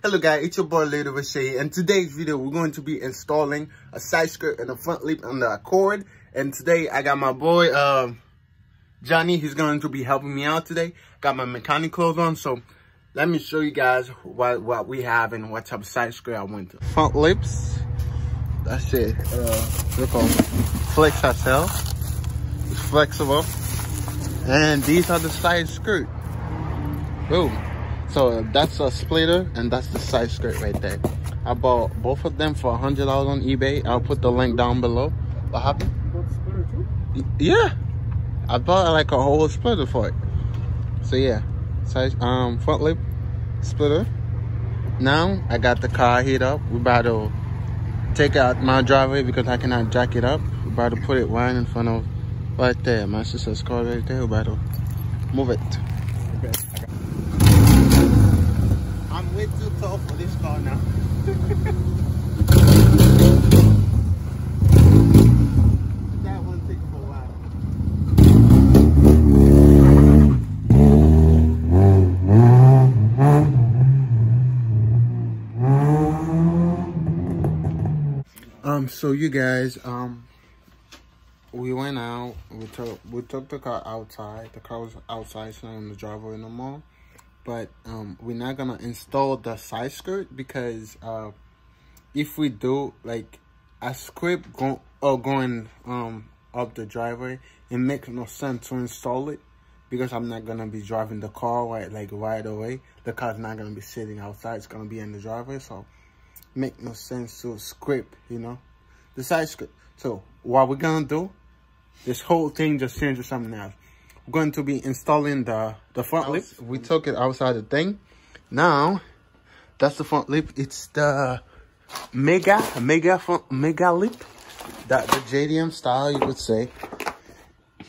Hello guys, it's your boy Little Rashay. In today's video, we're going to be installing a side skirt and a front lip on the Accord. And today I got my boy Johnny. He's going to be helping me out today. Got my mechanic clothes on, so let me show you guys what we have and what type of side skirt I went to. Front lips, that's it. Look on Flex ourselves. It's flexible. And these are the side skirt. Boom. So that's a splitter and that's the side skirt right there. I bought both of them for $100 on eBay. I'll put the link down below. What happened? You bought the splitter too? Yeah. I bought like a whole splitter for it. So yeah. Side front lip splitter. Now I got the car heat up. We're about to take out my driveway because I cannot jack it up. We're about to put it right in front of right there. My sister's car right there. We're about to move it. Okay. I'm way too tall for this car now. That one takes for a while. So you guys, we went out. We took the car outside. The car was outside, it's not in the driveway no more. But we're not gonna install the side skirt because if we do, like a script going up the driveway, it makes no sense to install it because I'm not gonna be driving the car right away. The car's not gonna be sitting outside, it's gonna be in the driveway, so it makes no sense to script, you know, the side skirt. So what we're gonna do, this whole thing just changes something else. We're going to be installing the front lip. We took it outside the thing. Now, that's the front lip. It's the mega lip. That the JDM style, you could say.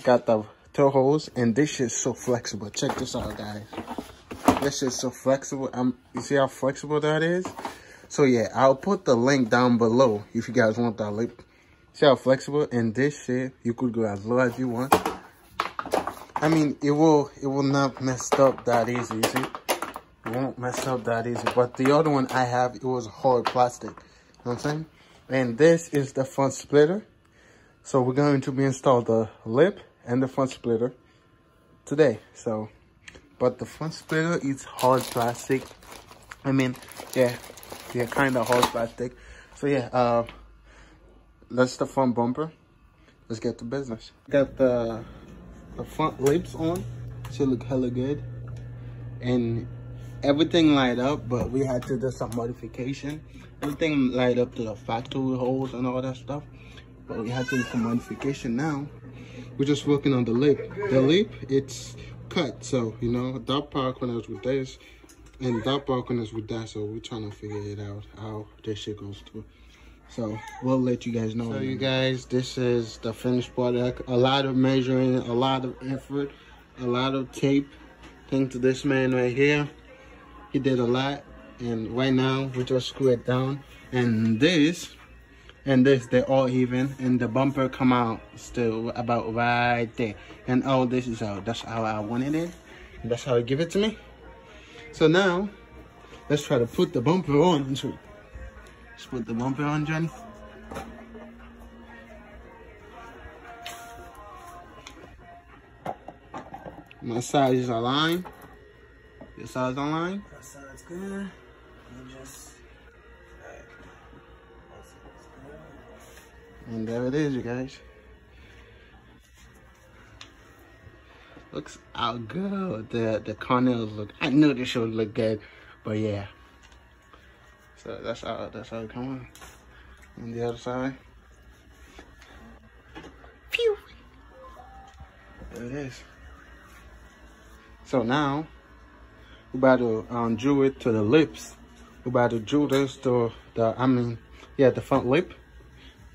Got the toe holes, and this shit's so flexible. Check this out, guys. This shit's so flexible. You see how flexible that is? So yeah, I'll put the link down below if you guys want that lip. See how flexible? And this shit, you could go as low as you want. I mean, it will not mess up that easy, you see? It won't mess up that easy. But the other one I have, it was hard plastic. You know what I'm saying? And this is the front splitter. So we're going to be installed the lip and the front splitter today. So, but the front splitter is hard plastic. I mean, yeah, kind of hard plastic. So yeah, that's the front bumper. Let's get to business. Got the front lips on, should look hella good, and everything light up, but we had to do some modification. Everything light up to the factory holes and all that stuff, but we had to do some modification. Now we're just working on the lip. The lip, it's cut, so you know that part corners with this and that part corners with that, so we're trying to figure it out how this shit goes through. So we'll let you guys know. So you guys, this is the finished product. A lot of measuring, a lot of effort, a lot of tape. Thanks to this man right here. He did a lot. And right now we just screw it down. And this, they're all even. And the bumper come out still about right there. And all this is out. That's how I wanted it. And that's how he give it to me. So now, let's try to put the bumper on. Let's put the bumper on, Johnny. My size is aligned. Your size aligned? That side's good. And just and there it is, you guys. Looks out good. The corners look. I knew this should look good, but yeah. So that's how it come on. And the other side. Phew. There it is. So now we're about to drew it to the lips. We're about to drew this to the front lip.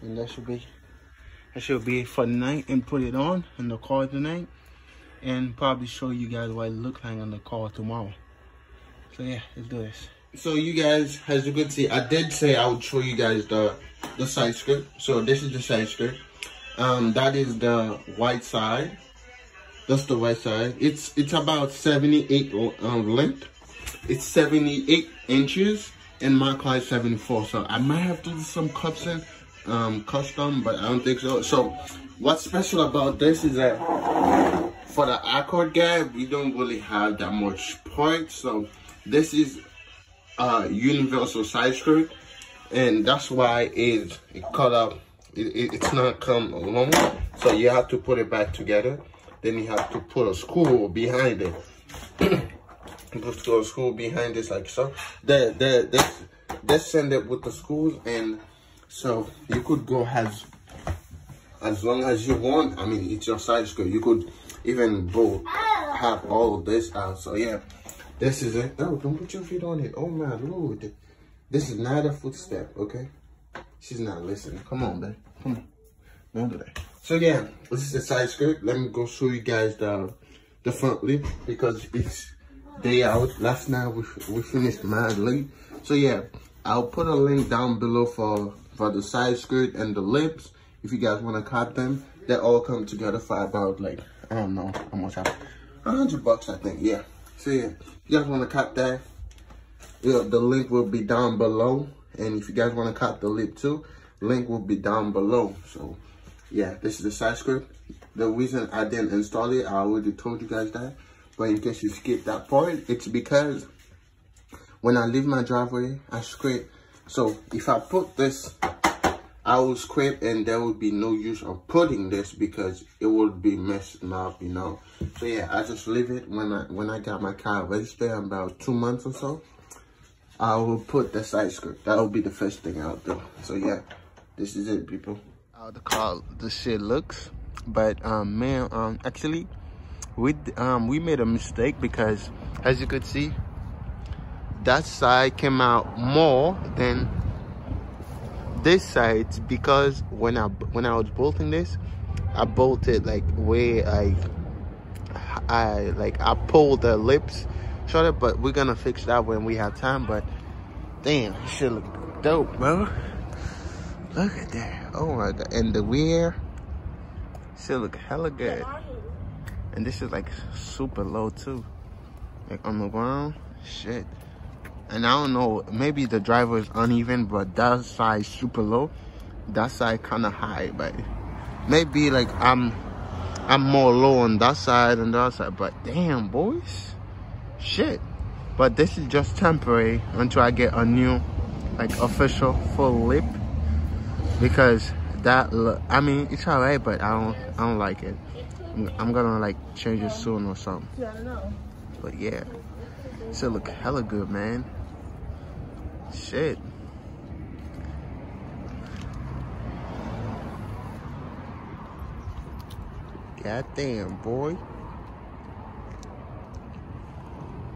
And that should be for tonight, and put it on in the car tonight. And probably show you guys what it looks like on the car tomorrow. So yeah, let's do this. So you guys, as you can see, I did say I would show you guys the side skirt. So this is the side skirt. That is the white side. That's the right side. It's about 78 length. it's 78 inches and my car is 74. So I might have to do some custom, but I don't think so. So what's special about this is that for the Accord guy, we don't really have that much parts. So this is a universal side skirt, and that's why it cut up. It's not come along. So you have to put it back together. Then you have to put a screw behind it. Put a screw behind this like so. They send it with the screws, and so you could go as long as you want. I mean, it's your side skirt. You could even go have all of this out. So yeah, this is it. Oh, don't put your feet on it. Oh my lord, this is not a footstep. Okay, she's not listening. Come on, babe. Come on, don't do that. So yeah, this is the side skirt. Let me go show you guys the front lip, because it's day out. Last night we finished mad late. So yeah, I'll put a link down below for the side skirt and the lips. If you guys want to cop them, they all come together for about, like, I don't know how much, $100 I think. Yeah. So yeah, if you guys want to cop that, yeah, the link will be down below. And if you guys want to cop the lip too, link will be down below. So yeah, this is the side skirt. The reason I didn't install it, I already told you guys that. But in case you skip that part, it's because when I leave my driveway, I scrape. So if I put this, I will scrape, and there would be no use of putting this because it would be messing up, you know. So yeah, I just leave it. When I got my car registered in about 2 months or so, I will put the side skirt. That will be the first thing I'll do. So yeah, this is it, people. How the car, the shit looks. But man, actually, we made a mistake, because as you could see, that side came out more than this side, because when I was bolting this, I bolted like way I pulled the lips shorter. But we're gonna fix that when we have time. But damn, this shit look dope, bro. Look at that. Oh my god. And the rear shit look hella good. And this is like super low too, like on the ground. Shit. And I don't know, maybe the driver is uneven, but that side super low, that side kind of high. But maybe like I'm more low on that side than the other side. But damn, boys, shit. But this is just temporary until I get a new, like, official full lip, because that look, I mean, it's alright, but I don't like it. I'm gonna like change it soon or something. Yeah, I know. But yeah, this should look hella good, man. Shit. God damn, boy.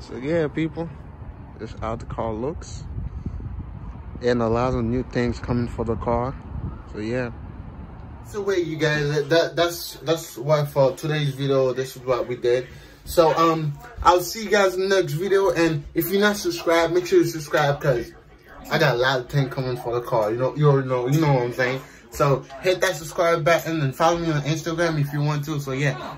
So yeah, people, this is how the car looks, and a lot of new things coming for the car. So yeah. So wait, you guys, that's what for today's video. This is what we did. So I'll see you guys in the next video. And if you're not subscribed, make sure you subscribe, because I got a lot of things coming for the car. You already know what I'm saying. So hit that subscribe button and follow me on Instagram if you want to. So yeah.